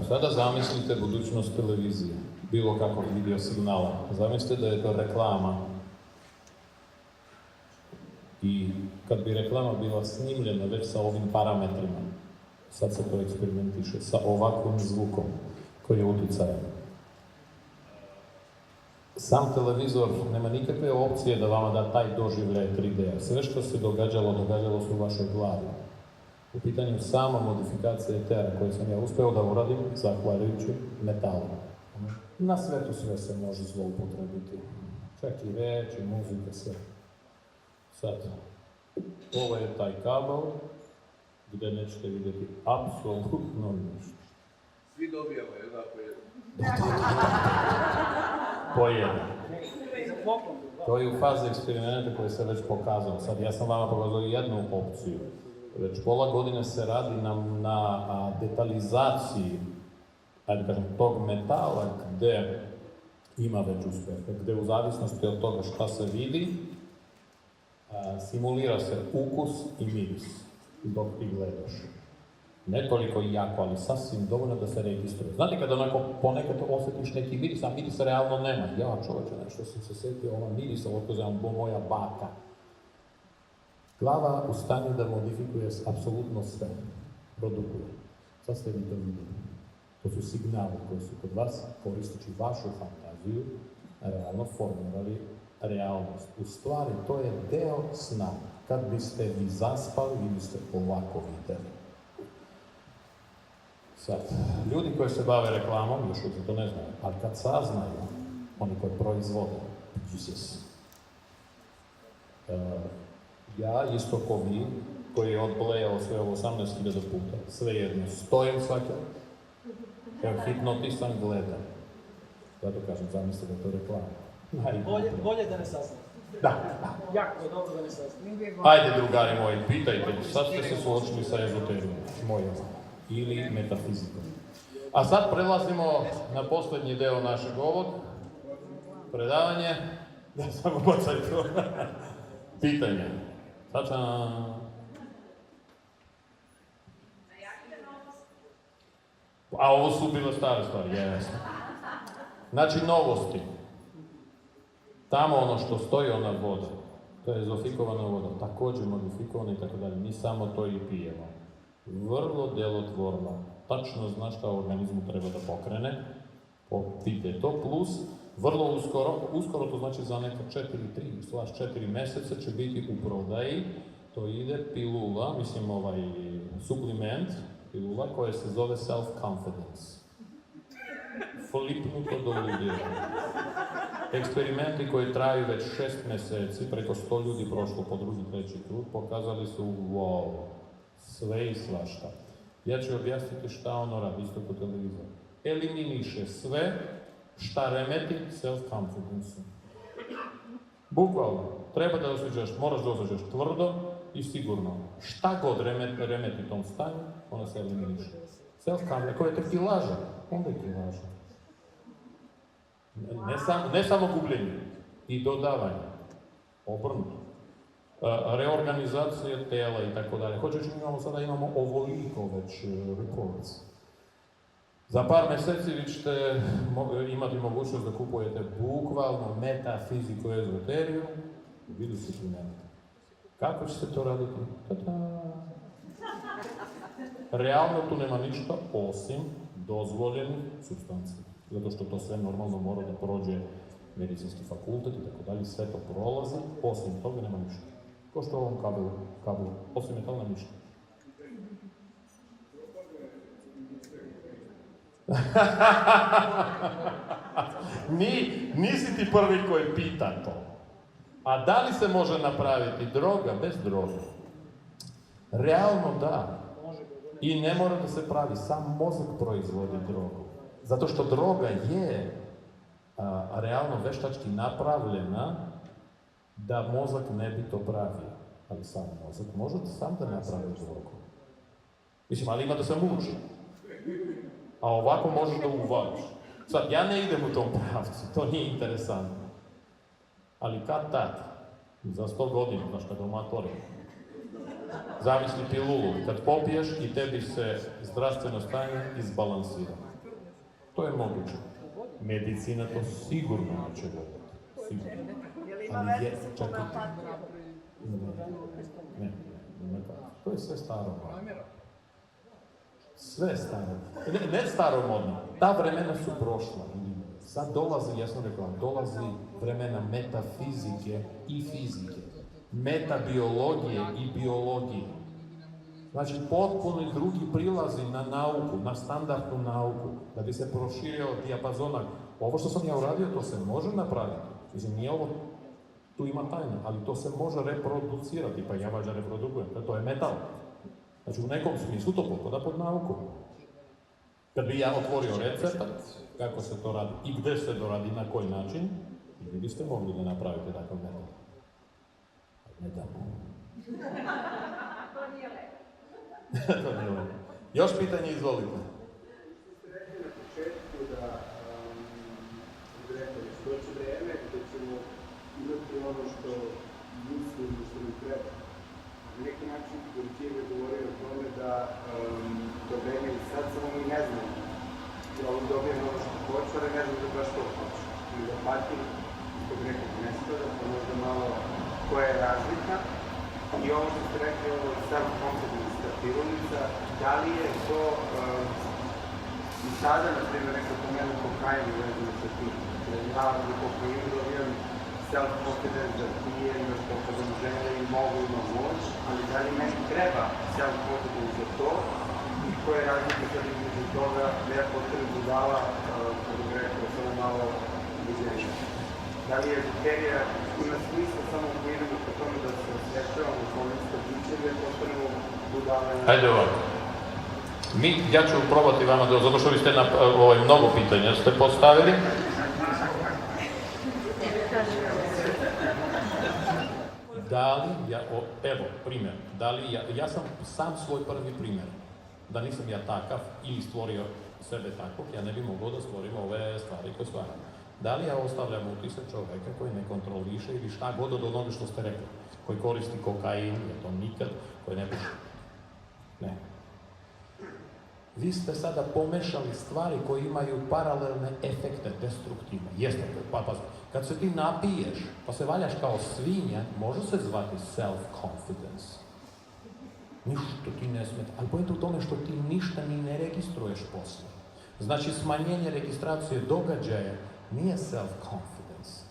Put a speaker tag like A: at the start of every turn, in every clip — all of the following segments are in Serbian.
A: sada zamislite budućnost televizije, bilo kakvog video signala. Zamislite da je to reklama. I kad bi reklama bila snimljena već sa ovim parametrima, sad se to eksperimentiše, sa ovakvim zvukom koji je utjecajan. Sam televizor nema nikakve opcije da vama da taj doživljaj 3D-a. Sve što se događalo se u vašoj glavi. U pitanju sama modifikacija etera koju sam ja uspeo da uradim, zahvaljujući metalu. Na svetu sve se može zloupotrebiti. Čak i reč, i muzika, sve. Sad, ovo je taj kabel gdje nećete vidjeti apsolutno ništa.
B: Svi dobijamo jednako jedno.
A: Po jedan. To je u fazi eksperimenta koji se već pokazao. Sad, ja sam vama pokazao jednu opciju. Već pola godine se radi na detalizaciji, ajde kažem, tog metala gdje ima već uspjeha, gdje u zavisnosti od toga šta se vidi, simulira se ukus i miris dok ti gledaš. Ne toliko jako, ali sasvim dovoljno da se registruje. Znate kada onako ponekad osjetiš neki miris, a mirisa realno nema. Ja čovječe, nešto sam se sjetio, ova mirisa, ovako znam, moja baka. Glava u stanju da modifikuje apsolutno sve, produkuje. Sad ste vi to vidjeli. To su signali koji su kod vas, koristeći vašu fantaziju, realno formirali realnost. U stvari, to je deo sna. Kad biste vi zaspali, vi biste ovako vidjeli. Sad, ljudi koji se bave reklamom, još uvijek to ne znaju, ali kad saznaju, oni koji proizvode, Jesus. Ja, isto ko vi, koji je odblejao sve ovo 18.000 puta, svejedno, stojim svaki, evo, hipnotisan gledam. Zato kažem, zamislite da je to reklama.
C: Bolje da ne saznam.
A: Da.
C: Jako je dobro da ne saznam.
A: Ajde, drugari moji, pitajte, sad ste se suočili sa ezoterijom, mojom, ili metafizikom. A sad prelazimo na posljednji deo našeg ovog predavanja. Da samo bacaj to. Pitanje. Tačan. A ovo su bile stare stvari, jasno. Znači, novosti. Tamo ono što stoji, ona voda. To je zofikovana voda, također modifikovana i tako dalje. Mi samo to i pijemo. Vrlo djelotvorno. Tačno zna šta u organizmu treba da pokrene. Popite to, plus vrlo uskoro, to znači za neka 4 mjeseca će biti u prodaji. To ide pilula, mislim supliment, pilula koja se zove self-confidence. Flipnuto do ludila. Eksperimenti koji traju već 6 mjeseci, preko 100 ljudi prošlo po drugi, treći krug, pokazali su wow, sve i svašta. Ja ću objasniti šta ono radi, isto po televizoru. Eliminiše sve šta remeti self-confidence. Bukvalno, treba da osjećaš, moraš da osjećaš tvrdo i sigurno. Šta god remeti tom stanju, ona se eliminiše. Self-confidence, koje te ti laže, onda ti laže. Ne samo gubljenje i dodavanje, obrnuto. Reorganizacija tela i tako dalje. Hoćeš sada imamo ovoliko već reports. Za par mjeseci vi ćete imati mogućnost da kupujete bukvalno metafiziku i ezoteriju u vidu suplementa. Kako ćete to raditi? Ta-da! Realno tu nema ništa osim dozvoljenih supstanci. Zato što to sve normalno mora da prođe medicinski fakultet i tako dalje, sve to prolazi, osim toga nema ništa. Ko što u ovom kabelu, osim metala ništa. Nisi ti prvi koji pita to. A da li se može napraviti droga bez droge? Realno da. I ne mora da se pravi, sam mozak proizvodi drogu. Zato što droga je realno veštački napravljena da mozak ne bi to pravio. Ali sam mozak može sam da napravi drogu. Mislim, ali ima da se muči. A ovako možeš da uvališ. Sad, ja ne idem u tom pravcu, to nije interesantno. Ali kad tad, za 100 godina, znaš kad omatori, zamisli pilulu, kad popiješ i tebi se zdravstveno stanje izbalansira. To je moguće. Medicina to sigurno neće voditi. Sigurno.
D: Je li ima
A: Ali
D: veze
A: je-
D: sa
A: čekaj.
D: homeopatijom?
A: Ne. To je sve staro. Sve staro. Ne staromodno. Ta vremena su prošla. Sad dolazi, ja sam rekao, dolazi vremena metafizike i fizike. Metabiologije i biologije. Znači, potpuno drugi prilazi na nauku, na standardnu nauku, da bi se proširio dijapazonak. Ovo što sam ja uradio, to se može napraviti. Mislim, nije ovo, tu ima tajna, ali to se može reproducirati, pa ja valjda reprodukujem, to je metal. Znači, u nekom smislu to potpada pod nauku. Kad bi ja otvorio recept, kako se to radi i gdje se to radi, na koji način, vi biste mogli da napravite takav metal. Ne da.
D: To nije lepo.
A: To nije lepo. Još pitanje, izvolite.
E: ste rekli na početku da doći vreme gdje ćemo imati ono što mislimo što nam treba. Na neki način Gurdjieff je govorio o tome da to vreme i sad samo mi ne znamo. Da ovdje dobijemo ono što hoću, ali ne znamo da baš to hoću. I da patim zbog nekog nespada, pa možda malo koja je razlika. I ovo što ste rekli, ovo self-confidence stabilnica, da li je to i sada, na primjer, neko pomenu kokainu vezano sa tim. Ja za kokainu dobijam self-confidence da pijem, da pokazam žene i mogu, imam moć, ali da li meni treba self-confidence za to i koja je razlika sad između toga da ja postavim budala, kada bih rekao, samo malo buđenja. Da li je ezoterija ima smisla samo u idemo po tome da se osvještavamo slovenska bića ili da postanemo budale?
A: Hajde ovako. Ja ću probati vama, zato što vi ste mnogo pitanja ste postavili. Da li, evo, primjer, ja sam sam svoj prvi primjer. Da nisam ja takav ili stvorio sebe takvog, ja ne bi mogao da stvorim ove stvari koje stvaram. Da li ja ostavljam utisak čoveka koji ne kontroliše ili šta god od onoga što ste rekli, koji koristi kokain, je to nikad, koji ne puši. Ne. Vi ste sada pomešali stvari koje imaju paralelne efekte, destruktivne. Jeste, pa kad se ti napiješ, pa se valjaš kao svinja, može se zvati self-confidence. Ništa ti ne smeta, ali pojenta u tome što ti ništa ni ne registruješ posle. Znači, smanjenje registracije događaja nije self-confidence.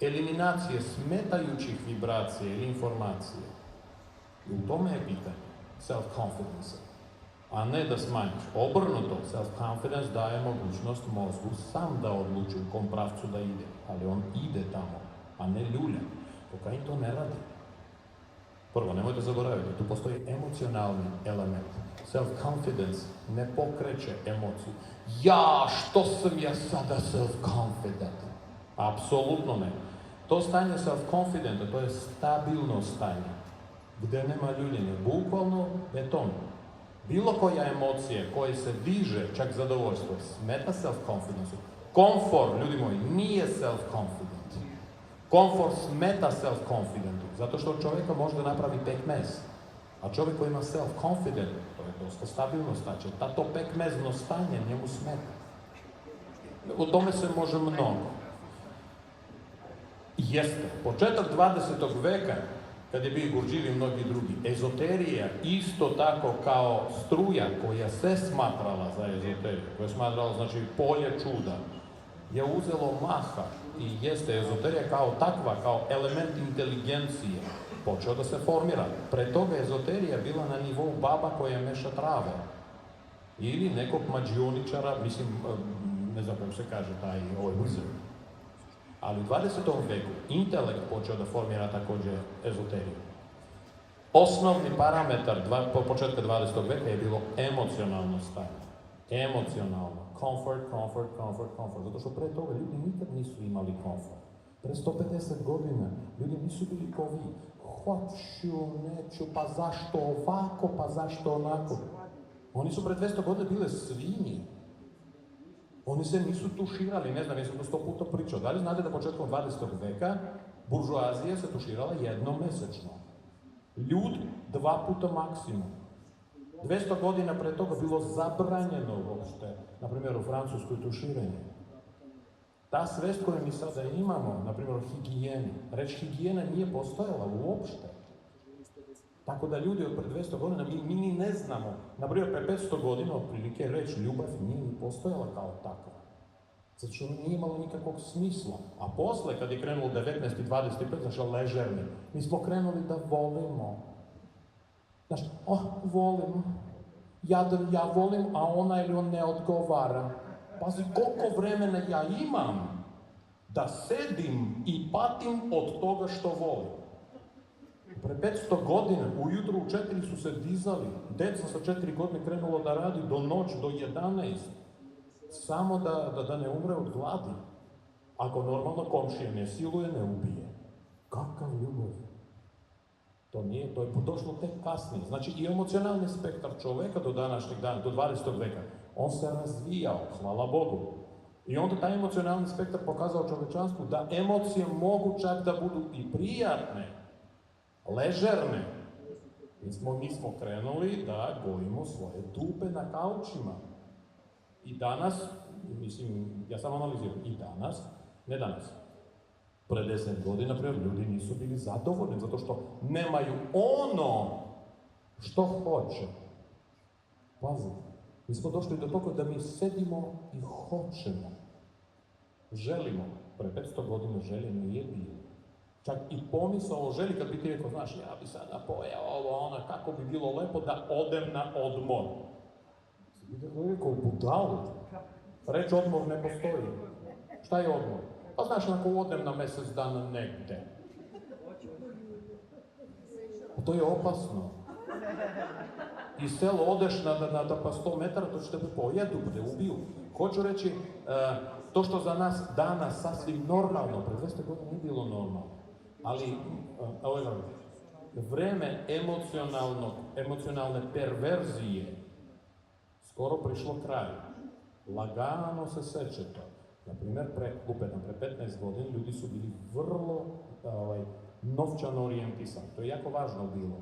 A: Eliminacije smetajućih vibracija ili informacije. I u tome je pitanje self-confidence. A ne da smanjiš. Obrnuto, self-confidence daje mogućnost mozgu sam da odluči u kom pravcu da ide. Ali on ide tamo, a ne ljulja. Kokain to ne radi. Prvo, nemojte zaboraviti, tu postoji emocionalni element. Self-confidence ne pokreće emociju. Ja, što sam ja sada self-confident? Apsolutno ne. To stanje self-confidenta, to je stabilno stanje, gdje nema ljuljenja. Bukvalno beton. Bilo koja emocija koja se diže, čak zadovoljstvo, smeta self-confidence. Komfort, ljudi moji, nije self-confident. Komfort smeta self-confidentu, zato što čovjeka može da napravi pekmez. A čovjek koji ima self-confident, to je dosta stabilno staće, to pekmezno stanje njemu smeta. O tome se može mnogo. Jeste, početak 20. veka, kad je bio Gurdjieff i mnogi drugi, ezoterija isto tako kao struja koja se smatrala za ezoteriju, koja je smatrala, znači, polje čuda, je uzelo maha i jeste ezoterija kao takva, kao element inteligencije, počeo da se formira. Pre toga ezoterija bila na nivou baba koja meša trave. Ili nekog mađioničara, mislim, ne znam kako se kaže, ovaj wizard. Ali u 20. veku intelekt počeo da formira također ezoteriju. Osnovni parametar početka 20. veka je bilo emocionalno stanje. Emocionalno. Comfort. Zato što pre toga ljudi nikad nisu imali komfort. Pre 150 godina ljudi nisu bili kao vi. Hoću, neću, pa zašto ovako, pa zašto onako. Oni su pre 200 godina bile svinji. Oni se nisu tuširali, ne znam, ja sam to 100 puta pričao. Da li znate da početkom 20. veka buržoazija se tuširala jednom mesečno? Ljud 2 puta maksimum. 200 godina pre toga bilo zabranjeno uopšte, na primjer u Francuskoj tuširanje. Ta svest koju mi sada imamo, na primjer o higijeni, reč higijena nije postojala uopšte. Tako da ljudi od pre 200 godina, mi ni ne znamo. Na primjer, pre 500 godina, otprilike, reč ljubav nije ni postojala kao takva. Zato što nije imalo nikakvog smisla. A posle, kad je krenulo 19. i 25. znači ležerni, mi smo krenuli da volimo. Znaš, volim. Ja volim, a ona ili on ne odgovara. Pazi, koliko vremena ja imam da sedim i patim od toga što volim. Pre 500 godina, ujutru u 4 su se dizali, deca sa 4 godine krenulo da radi do noć, do 11, samo da ne umre od gladi. Ako normalno komšija ne siluje, ne ubije. Kakav ljubav? To je došlo tek kasnije. Znači i emocionalni spektar čoveka do današnjeg dana, do 20. veka, on se razvijao, hvala Bogu. I onda taj emocionalni spektar pokazao čovečanstvu da emocije mogu čak da budu i prijatne, ležerne. Mi smo krenuli da gojimo svoje dupe na kaučima. I danas, ja sam analiziram, i danas, ne danas, pre 10 godina, ljudi nisu bili zadovoljni, zato što nemaju ono što hoće. Pazi, mi smo došli do toga da mi sedimo i hoćemo. Želimo. Pre 500 godina želje nije bilo. Čak i pomisao o želji, kad bi ti rekao, znaš, ja bi sada pojeo ovo, kako bi bilo lepo da odem na odmor. Si bi rekao, budalu. Reč odmor ne postoji. Šta je odmor? Pa znaš, ako odem na mjesec dana negde. To je opasno. I selo odeš na pa 100 metara, to će tebe pojedu, te ubiju. Hoću reći, to što za nas danas sasvim normalno, pre 200 godina nije bilo normalno, ali vreme emocionalne perverzije skoro prišlo kraju. Lagano se seče to. Naprimjer, pre 15 godina ljudi su bili vrlo novčano orijentisani. To je jako važno bilo.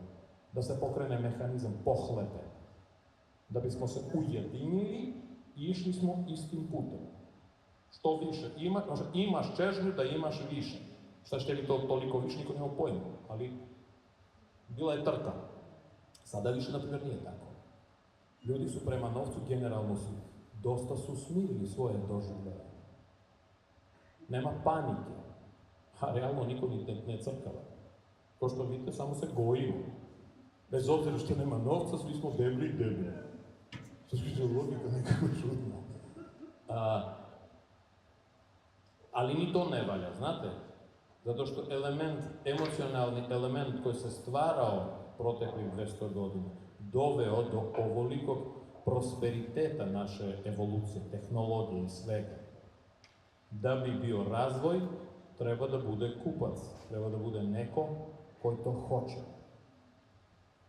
A: Da se pokrene mehanizam pohlepe. Da bismo se ujedinili i išli smo istim putem. Što više imaš čežnju da imaš više. Šta će li to toliko više, niko nema pojma. Ali bila je trka. Sada više, na primjer, nije tako. Ljudi su prema novcu, generalno dosta su smirili svoje doživljaje. Nema panike. A realno niko ne crkava. Ko što vidite, samo se gojimo. Bez obzira što nema novca, svi smo debli. Što je logika nekako čudna. Ali ni to ne valja, znate? Zato što emocionalni element koji se stvarao proteklih 200 godina, doveo do ovolikog prosperiteta naše evolucije, tehnologije i svega. Da bi bio razvoj, treba da bude kupac, treba da bude neko koji to hoće.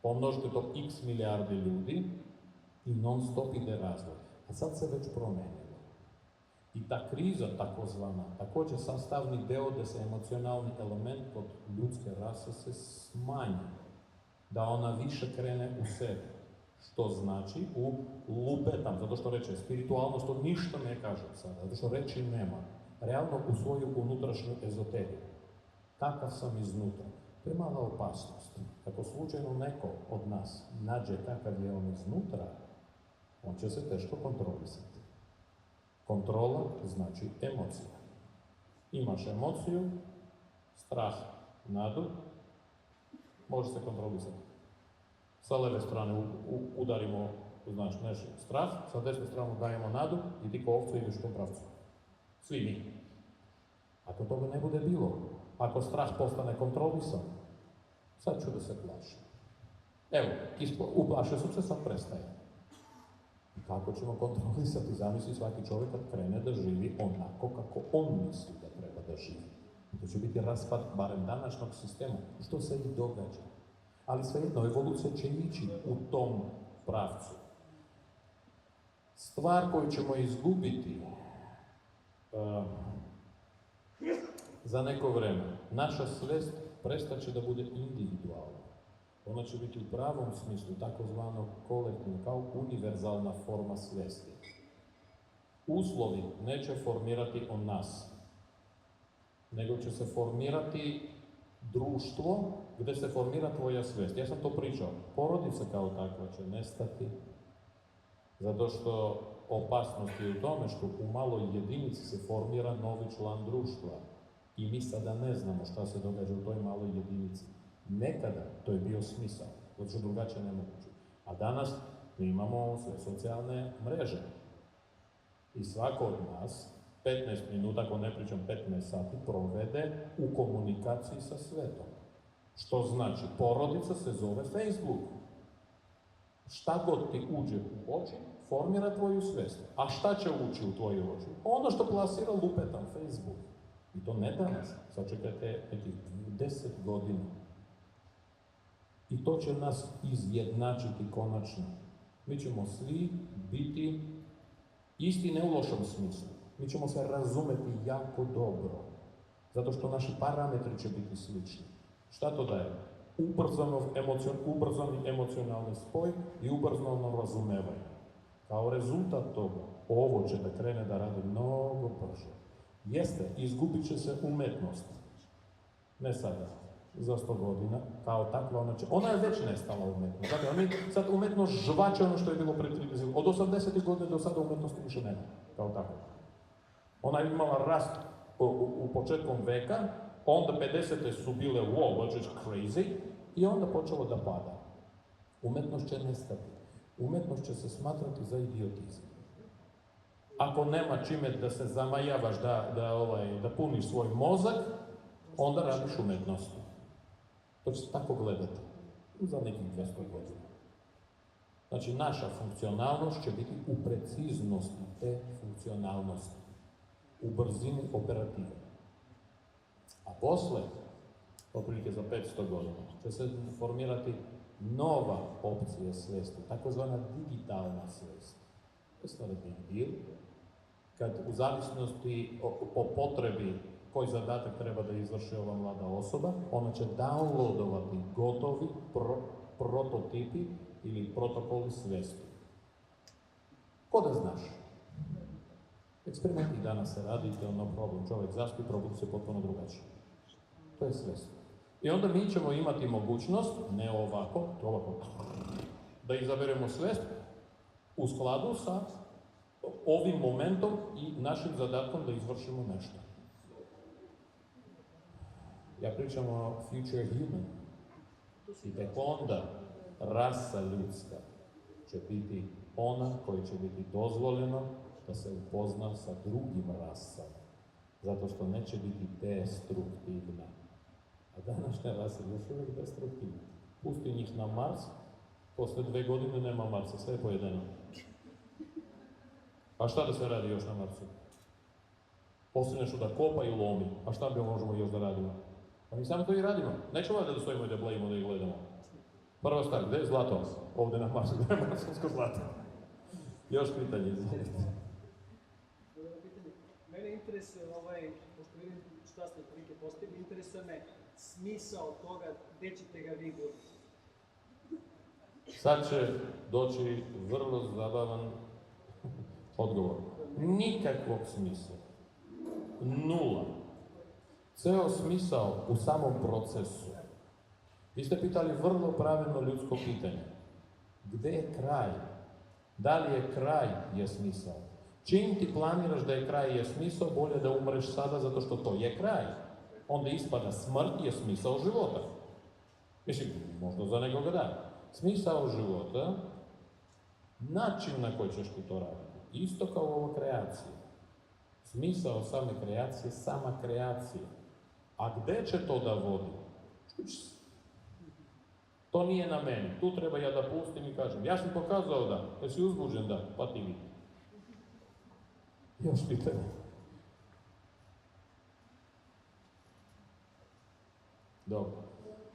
A: Pomnožite to x milijardi ljudi i non stop ide razvoj. A sad se već promenilo. I ta kriza, takozvana, također sastavni deo da se emocionalni element kod ljudske rase se smanji. Da ona više krene u sebe. Što znači u lupetam, zato što reče spiritualnost, to ništa ne kaže sada, zato što reči nema. Realno u svoju unutrašnju ezoteriju. Kakav sam iznutra? To je mala opasnost. Ako slučajno neko od nas nađe kakav je on iznutra, on će se teško kontrolisati. Kontrola znači emocija. Imaš emociju, strah, nadu, može se kontrolisati. Sa leve strane udarimo, znaš, nešto strah, sa desne strane dajemo nadu i ti ko ovce ideš u tom pravcu. Svi mi. Ako toga ne bude bilo, ako strah postane kontrolisan, sad ću da se plašim. Evo, uplašio sam se, sad prestaje. Kako ćemo kontrolisati? Zamisli svaki čovjek kad krene da živi onako kako on misli da treba da živi. To će biti raspad barem današnjeg sistema, što se i događa. Ali svejedno, evolucija će ići u tom pravcu. Stvar koju ćemo izgubiti za neko vreme, naša svest prestaće da bude individualna. Ona će biti u pravom smislu, takozvano kolektivno, kao univerzalna forma svijesti. Uslovi neće formirati on nas, nego će se formirati društvo gdje se formira tvoja svijest. Ja sam to pričao. Porodica kao takva će nestati, zato što opasnost je u tome što u maloj jedinici se formira novi član društva. I mi sada ne znamo šta se događa u toj maloj jedinici. Nekada to je bio smisao, zato što drugačije ne moguće. A danas mi imamo sve socijalne mreže. I svako od nas 15 minuta, ako ne pričam 15 sati, provede u komunikaciji sa svetom. Što znači, porodica se zove Facebook. Šta god ti uđe u oči, formira tvoju svijest. A šta će ući u tvoju oči? Ono što plasira lupetan Facebook. I to ne danas, sačekajte nekih 10 godina. I to će nas izjednačiti konačno. Mi ćemo svi biti isti ne u lošom smislu. Mi ćemo se razumeti jako dobro. Zato što naši parametri će biti slični. Šta to daje? Ubrzani emocionalni spoj i ubrzano razumevanje. Kao rezultat toga, ovo će da krene da radi mnogo brže. Jeste, izgubit će se umetnost. Ne sada, za 100 godina, kao takva ona je već nestala umetnost. Dakle, mi sad umetnost žvače ono što je bilo pre 30 godina. Od 80. godine do sada umetnosti više nema, kao takva. Ona je imala rast u početkom veka, onda 50. su bile wow, what's just crazy, i onda počelo da pada. Umetnost će nestati. Umetnost će se smatrati za idiotizam. Ako nema čime da se zamajavaš, da puniš svoj mozak, onda radiš umetnost. To će se tako gledati za nekih 200 godina. Znači, naša funkcionalnost će biti u preciznosti te funkcionalnosti, u brzini operative. A posle, otprilike za 500 godina, će se formirati nova opcija svijesti, takozvana digitalna svijest. To je not a big deal. Kad u zavisnosti o potrebi koji zadatak treba da izvrši ova mlada osoba, ona će downloadovati gotovi prototipi ili protokoli svijesti. Ko da znaš? Eksperimenti danas se radite, no problem. Čovjek zaspi, probudi se potpuno drugačije. To je svijest. I onda mi ćemo imati mogućnost, ne ovako, da izaberemo svijest u skladu sa ovim momentom i našim zadatkom da izvršimo nešto. Ja pričam o future human. I tek onda rasa ljudska će biti ona koja će biti dozvoljeno da se upozna sa drugim rasama. Zato što neće biti destruktivna. A današnja rasa je još uvijek destruktivna. Pusti njih na Mars, posle 2 godine nema Marsa, sve je pojedeno. A šta da se radi još na Marsu? Poslije nešto da kopa i lomi. A šta bi možemo još da radimo? Pa mi samo to i radimo. Nećemo da stojimo i da blejimo, da ih gledamo. Prva stvar, gdje je zlato? Ovdje na Marsu, gdje je marsovsko zlato? Još pitanje, izvolite.
C: Mene interesuje, pošto vidim šta ste prilike postigli, interesuje me smisao toga gdje ćete ga vi guriti.
A: Sad će doći vrlo zabavan odgovor. Nikakvog smisla. Nula. Ceo smisao u samom procesu. Vi ste pitali vrlo pravilno ljudsko pitanje. Gde je kraj? Da li je kraj je smisao? Čim ti planiraš da je kraj je smisao, bolje da umreš sada zato što to je kraj. Onda ispada smrt je smisao života. Mislim, možda za nekoga da. Smisao života, način na koji ćeš ti to raditi. Isto kao ova kreacija. Smisao same kreacije, sama kreacija. A gde će to da vodi? To nije na meni. Tu treba ja da pustim i kažem. Ja sam pokazao da. Jesi uzbuđen da? Pa ti vidi. Još pitanje. Dobro.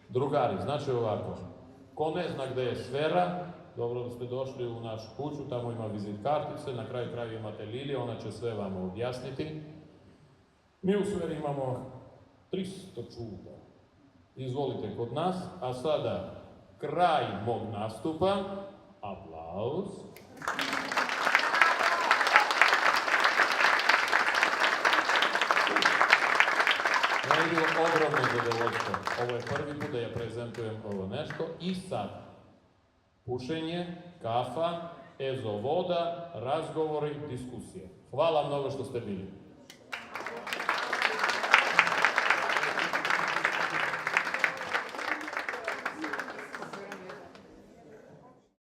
A: Drugari, znači ovako. Ko ne zna gde je sfera, dobro da ste došli u našu kuću, tamo ima vizit kartice, na kraju kraju imate Lili, ona će sve vam objasniti. Mi u sferi imamo 300 čuda. Izvolite kod nas, a sada kraj mog nastupa. Aplauz. Meni je bilo ogromno zadovoljstvo. Ovo je prvi put da ja prezentujem ovo nešto. I sad, pušenje, kafa, ezo voda, razgovori, diskusije. Hvala mnogo što ste bili.